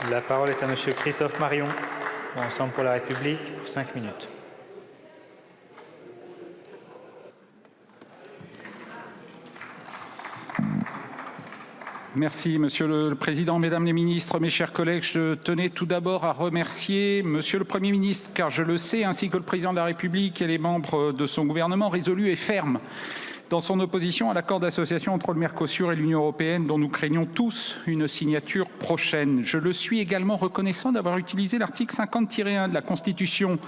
La parole est à Monsieur Christophe Marion, Ensemble pour la République, pour 5 minutes. Merci, Monsieur le Président, Mesdames les ministres, mes chers collègues. Je tenais tout d'abord à remercier Monsieur le Premier ministre, car je le sais, ainsi que le Président de la République et les membres de son gouvernement, résolu et ferme dans son opposition à l'accord d'association entre le Mercosur et l'Union européenne, dont nous craignons tous une signature prochaine. Je le suis également reconnaissant d'avoir utilisé l'article 50-1 de la Constitution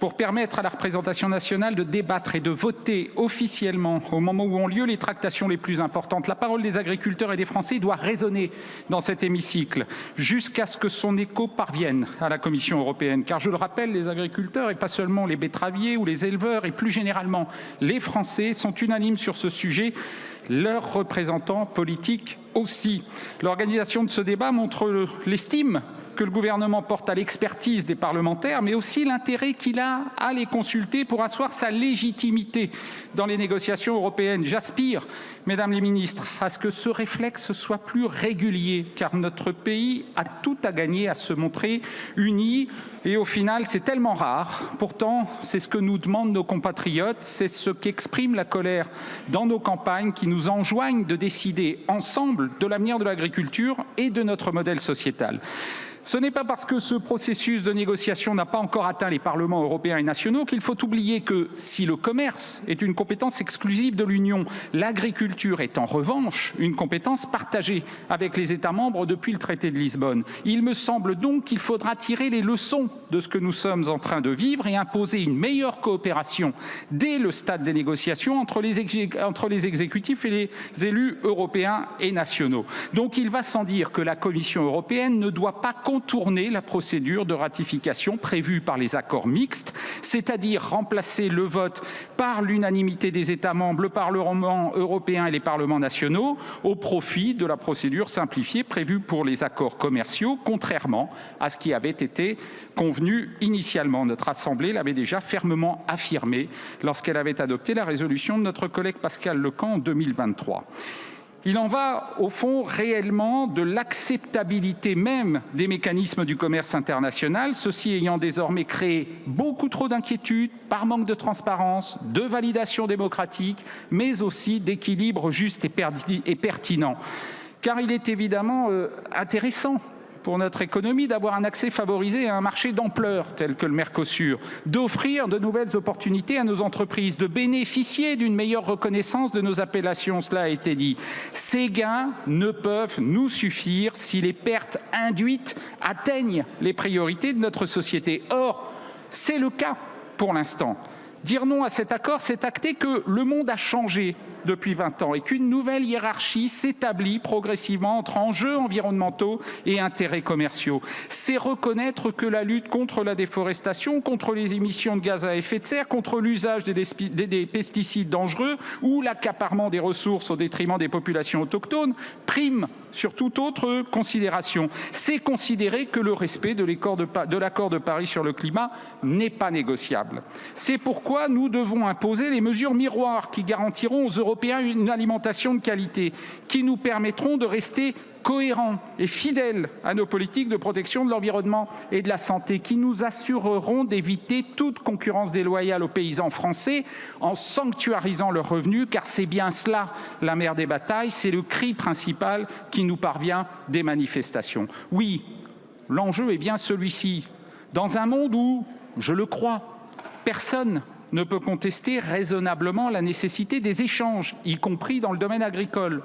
pour permettre à la représentation nationale de débattre et de voter officiellement au moment où ont lieu les tractations les plus importantes. La parole des agriculteurs et des Français doit résonner dans cet hémicycle jusqu'à ce que son écho parvienne à la Commission européenne. Car je le rappelle, les agriculteurs, et pas seulement les betteraviers ou les éleveurs, et plus généralement les Français, sont unanimes sur ce sujet. Leurs représentants politiques aussi. L'organisation de ce débat montre l'estime que le gouvernement porte à l'expertise des parlementaires, mais aussi l'intérêt qu'il a à les consulter pour asseoir sa légitimité dans les négociations européennes. J'aspire, Mesdames les ministres, à ce que ce réflexe soit plus régulier, car notre pays a tout à gagner à se montrer uni. Et au final, c'est tellement rare. Pourtant, c'est ce que nous demandent nos compatriotes, c'est ce qu'exprime la colère dans nos campagnes, qui nous enjoignent de décider ensemble de l'avenir de l'agriculture et de notre modèle sociétal. Ce n'est pas parce que ce processus de négociation n'a pas encore atteint les parlements européens et nationaux qu'il faut oublier que si le commerce est une compétence exclusive de l'Union, l'agriculture est en revanche une compétence partagée avec les États membres depuis le traité de Lisbonne. Il me semble donc qu'il faudra tirer les leçons de ce que nous sommes en train de vivre et imposer une meilleure coopération dès le stade des négociations entre les exécutifs et les élus européens et nationaux. Donc il va sans dire que la Commission européenne ne doit pas contourner la procédure de ratification prévue par les accords mixtes, c'est-à-dire remplacer le vote par l'unanimité des États membres, le Parlement européen et les parlements nationaux, au profit de la procédure simplifiée prévue pour les accords commerciaux, contrairement à ce qui avait été convenu initialement. Notre Assemblée l'avait déjà fermement affirmé lorsqu'elle avait adopté la résolution de notre collègue Pascal Lecamp en 2023. Il en va, au fond, réellement de l'acceptabilité même des mécanismes du commerce international, ceux-ci ayant désormais créé beaucoup trop d'inquiétudes par manque de transparence, de validation démocratique, mais aussi d'équilibre juste et pertinent. Car il est évidemment intéressant pour notre économie d'avoir un accès favorisé à un marché d'ampleur tel que le Mercosur, d'offrir de nouvelles opportunités à nos entreprises, de bénéficier d'une meilleure reconnaissance de nos appellations, cela a été dit. Ces gains ne peuvent nous suffire si les pertes induites atteignent les priorités de notre société. Or, c'est le cas pour l'instant. Dire non à cet accord, c'est acter que le monde a changé depuis 20 ans et qu'une nouvelle hiérarchie s'établit progressivement entre enjeux environnementaux et intérêts commerciaux. C'est reconnaître que la lutte contre la déforestation, contre les émissions de gaz à effet de serre, contre l'usage des pesticides dangereux ou l'accaparement des ressources au détriment des populations autochtones prime sur toute autre considération. C'est considérer que le respect de l'accord de Paris sur le climat n'est pas négociable. C'est pourquoi nous devons imposer les mesures miroirs qui garantiront aux Européens une alimentation de qualité, qui nous permettront de rester cohérents et fidèles à nos politiques de protection de l'environnement et de la santé, qui nous assureront d'éviter toute concurrence déloyale aux paysans français en sanctuarisant leurs revenus, car c'est bien cela la mère des batailles, c'est le cri principal qui nous parvient des manifestations. Oui, l'enjeu est bien celui-ci. Dans un monde où, je le crois, personne ne peut contester raisonnablement la nécessité des échanges, y compris dans le domaine agricole.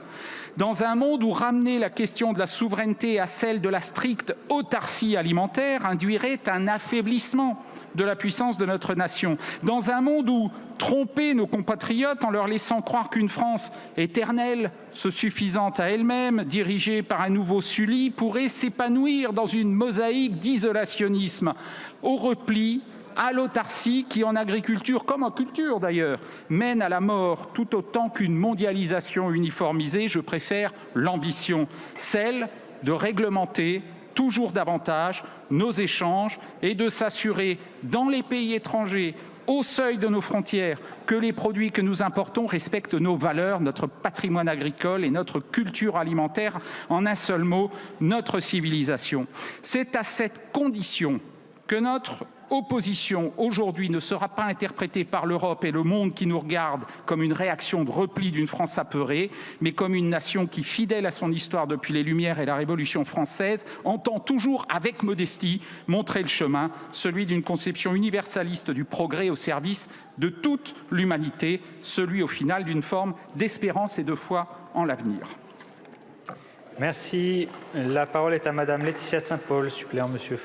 Dans un monde où ramener la question de la souveraineté à celle de la stricte autarcie alimentaire induirait un affaiblissement de la puissance de notre nation. Dans un monde où tromper nos compatriotes en leur laissant croire qu'une France éternelle, se suffisante à elle-même, dirigée par un nouveau Sully, pourrait s'épanouir dans une mosaïque d'isolationnisme, au repli, à l'autarcie qui, en agriculture comme en culture d'ailleurs, mène à la mort tout autant qu'une mondialisation uniformisée. Je préfère l'ambition, celle de réglementer toujours davantage nos échanges et de s'assurer, dans les pays étrangers, au seuil de nos frontières, que les produits que nous importons respectent nos valeurs, notre patrimoine agricole et notre culture alimentaire, en un seul mot, notre civilisation. C'est à cette condition que notre opposition aujourd'hui ne sera pas interprétée par l'Europe et le monde qui nous regarde comme une réaction de repli d'une France apeurée, mais comme une nation qui, fidèle à son histoire depuis les Lumières et la Révolution française, entend toujours, avec modestie, montrer le chemin, celui d'une conception universaliste du progrès au service de toute l'humanité, celui au final d'une forme d'espérance et de foi en l'avenir. Merci. La parole est à Madame Laetitia Saint-Paul, suppléant Monsieur